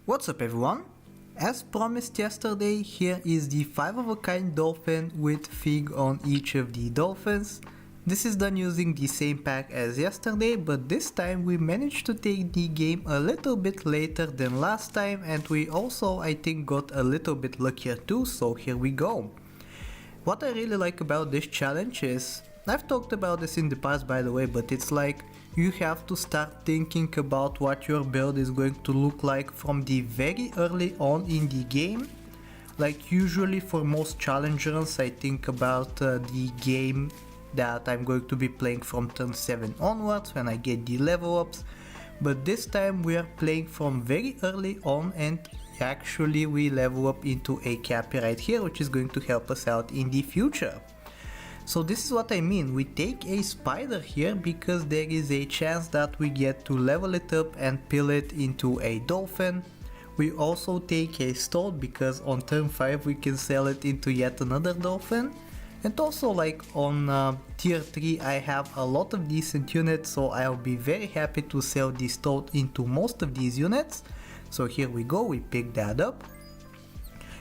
What's up everyone? As promised yesterday, here is the 5 of a kind dolphin with fig on each of the dolphins. This is done using the same pack as yesterday, but this time we managed to take the game a little bit later than last time, and we also I think got a little bit luckier too, so here we go. What I really like about this challenge is, I've talked about this in the past by the way, but it's like you have to start thinking about what your build is going to look like from the very early on in the game. Like usually for most challengers I think about the game that I'm going to be playing from turn 7 onwards when I get the level ups, but this time we are playing from very early on, and actually we level up into a cappy right here, which is going to help us out in the future. So this is what I mean, we take a spider here because there is a chance that we get to level it up and peel it into a dolphin. We also take a stoat because on turn 5 we can sell it into yet another dolphin. And also like on tier 3 I have a lot of decent units, so I'll be very happy to sell this stoat into most of these units. So here we go, we pick that up.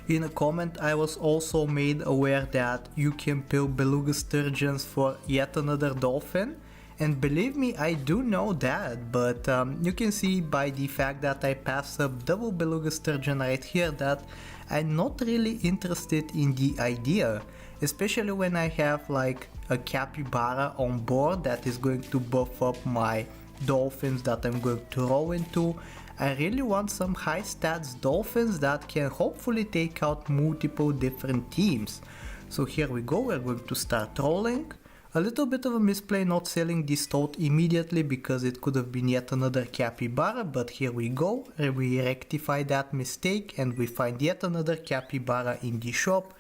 In a comment I was also made aware that you can peel beluga sturgeons for yet another dolphin, and believe me, I do know that, but you can see by the fact that I pass up double beluga sturgeon right here that I'm not really interested in the idea, especially when I have like a capybara on board that is going to buff up my dolphins that I'm going to roll into. I really want some high stats dolphins that can hopefully take out multiple different teams. So here we go, we're going to start rolling. A little bit of a misplay not selling this stoat immediately because it could have been yet another capybara, but here we go, we rectify that mistake and we find yet another capybara in the shop.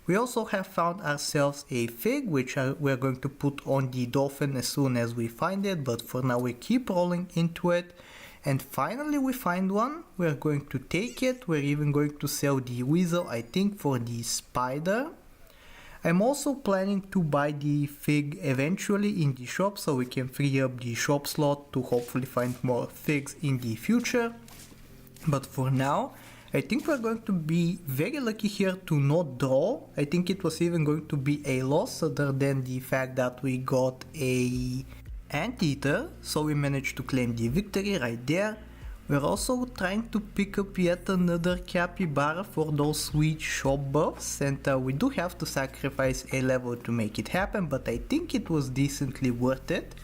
We also have found ourselves a fig, which we're going to put on the dolphin as soon as we find it, but for now we keep rolling into it. And finally we find one, we're going to take it, we're even going to sell the weasel I think for the spider. I'm also planning to buy the fig eventually in the shop so we can free up the shop slot to hopefully find more figs in the future. But for now, I think we're going to be very lucky here to not draw. I think it was even going to be a loss other than the fact that we got a anteater, so we managed to claim the victory right there. We're also trying to pick up yet another capybara for those sweet shop buffs, and we do have to sacrifice a level to make it happen, but I think it was decently worth it,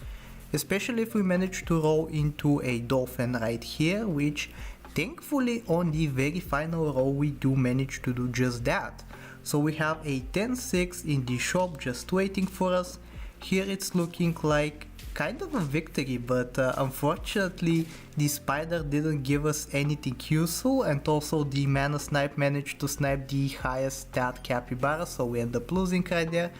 especially if we manage to roll into a dolphin right here, which thankfully on the very final roll we do manage to do just that. So we have a 10-6 in the shop just waiting for us. Here it's looking like kind of a victory, but unfortunately the spider didn't give us anything useful, and also the mana snipe managed to snipe the highest stat capybara, so we end up losing right there.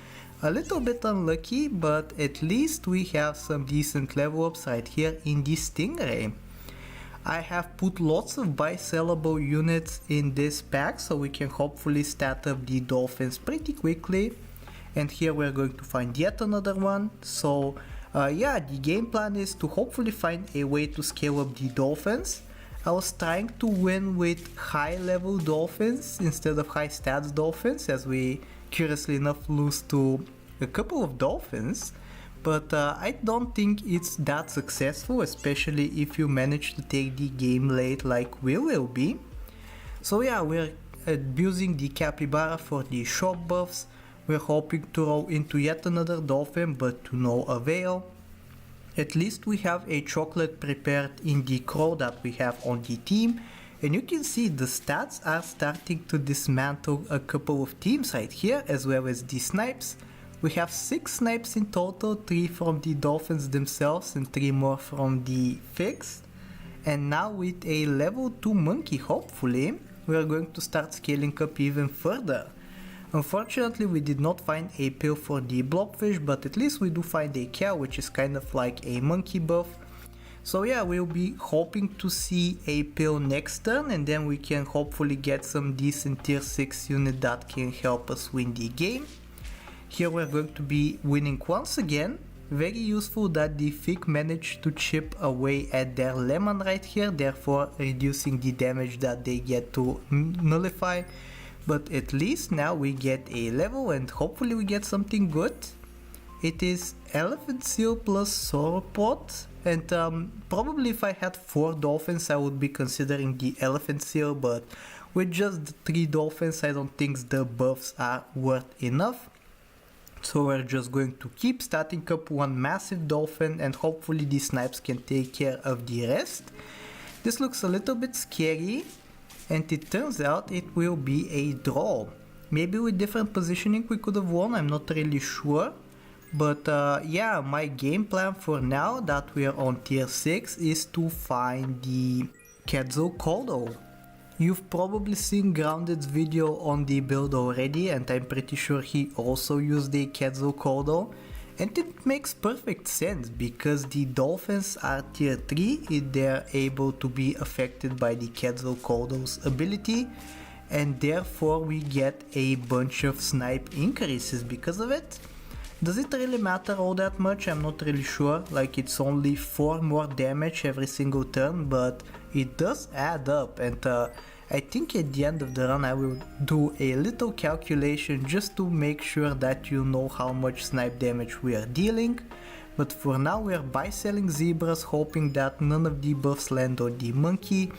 A little bit unlucky, but at least we have some decent level ups right here in the stingray. I have put lots of buy sellable units in this pack so we can hopefully stat up the dolphins pretty quickly. And here we're going to find yet another one. So yeah, the game plan is to hopefully find a way to scale up the dolphins. I was trying to win with high level dolphins instead of high stats dolphins, as we curiously enough lose to a couple of dolphins. But I don't think it's that successful, especially if you manage to take the game late like we will be. So yeah, we're abusing the capybara for the shop buffs. We're hoping to roll into yet another dolphin, but to no avail. At least we have a chocolate prepared in the crow that we have on the team, and you can see the stats are starting to dismantle a couple of teams right here, as well as the snipes. We have 6 snipes in total, 3 from the dolphins themselves and 3 more from the figs. And now with a level 2 monkey hopefully, we are going to start scaling up even further. Unfortunately we did not find a pill for the blobfish, but at least we do find a cow, which is kind of like a monkey buff. So yeah, we'll be hoping to see a pill next turn, and then we can hopefully get some decent tier 6 unit that can help us win the game. Here we're going to be winning once again. very useful that the fig managed to chip away at their lemon right here, therefore reducing the damage that they get to nullify. But at least now we get a level and hopefully we get something good. It is Elephant Seal plus Sauropod, and probably if I had 4 dolphins I would be considering the Elephant Seal, but with just the 3 dolphins I don't think the buffs are worth enough. So we're just going to keep starting up one massive dolphin and hopefully the snipes can take care of the rest. This looks a little bit scary, and it turns out it will be a draw. Maybe with different positioning we could have won, I'm not really sure. But yeah, my game plan for now that we are on tier 6 is to find the Quetzalcoatl. You've probably seen Grounded's video on the build already, and I'm pretty sure he also used the Quetzalcoatl. And it makes perfect sense because the dolphins are tier 3 if they're able to be affected by the Quetzalcoatl's ability, and therefore we get a bunch of snipe increases because of it. Does it really matter all that much? I'm not really sure, like it's only 4 more damage every single turn, but it does add up, and I think at the end of the run I will do a little calculation just to make sure that you know how much snipe damage we are dealing. But for now we are buy selling zebras, hoping that none of the buffs land on the monkey,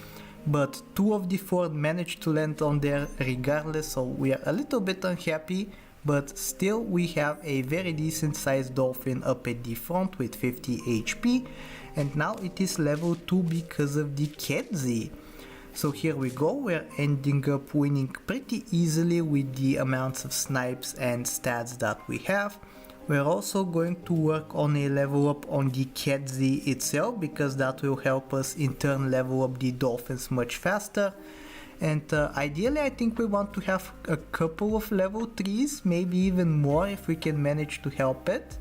but 2 of the 4 managed to land on there regardless, so we are a little bit unhappy. But still we have a very decent sized dolphin up at the front with 50 HP, and now it is level 2 because of the Quetzal. So here we go, we're ending up winning pretty easily with the amounts of snipes and stats that we have. We're also going to work on a level up on the Quetzal itself because that will help us in turn level up the dolphins much faster. And ideally I think we want to have a couple of level 3s, maybe even more if we can manage to help it.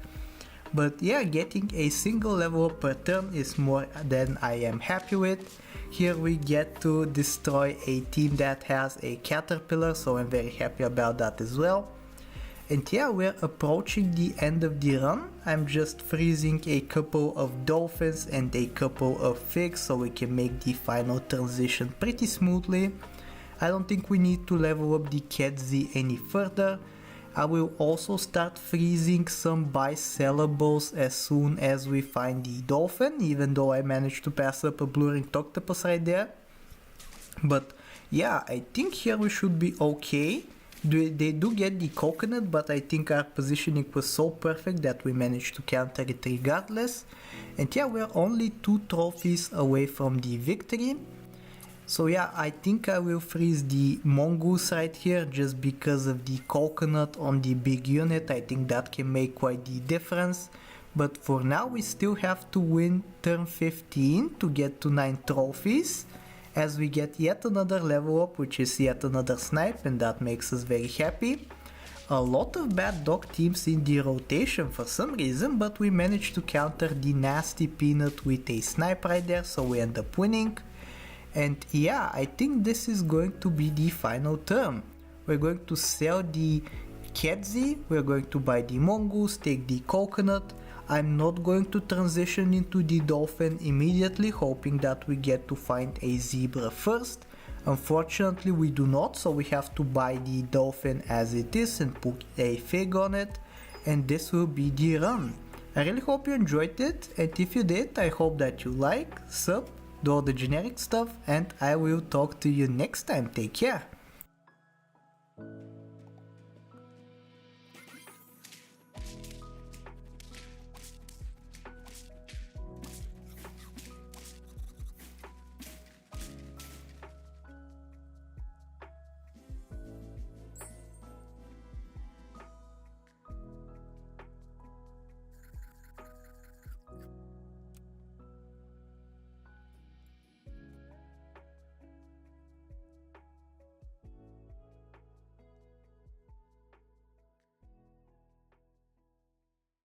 But yeah, getting a single level up per turn is more than I am happy with. Here we get to destroy a team that has a caterpillar, so I'm very happy about that as well. And yeah, we're approaching the end of the run. I'm just freezing a couple of dolphins and a couple of figs so we can make the final transition pretty smoothly. I don't think we need to level up the Quetzal any further. I will also start freezing some buy-sellables as soon as we find the dolphin, even though I managed to pass up a blue-ringed octopus right there. But yeah, I think here we should be okay. They do get the coconut, but I think our positioning was so perfect that we managed to counter it regardless. And yeah, we're only 2 trophies away from the victory. So yeah, I think I will freeze the mongoose right here just because of the coconut on the big unit. I think that can make quite the difference. But for now we still have to win turn 15 to get to 9 trophies, as we get yet another level up, which is yet another snipe, and that makes us very happy. A lot of bad dog teams in the rotation for some reason, but we managed to counter the nasty peanut with a snipe right there, so we end up winning. And yeah, I think this is going to be the final turn. We're going to sell the Quetzal, we're going to buy the mongoose, take the coconut. I'm not going to transition into the dolphin immediately, hoping that we get to find a zebra first. Unfortunately we do not, so we have to buy the dolphin as it is and put a fig on it, and this will be the run. I really hope you enjoyed it, and if you did, I hope that you like, sub, do all the generic stuff, and I will talk to you next time. Take care.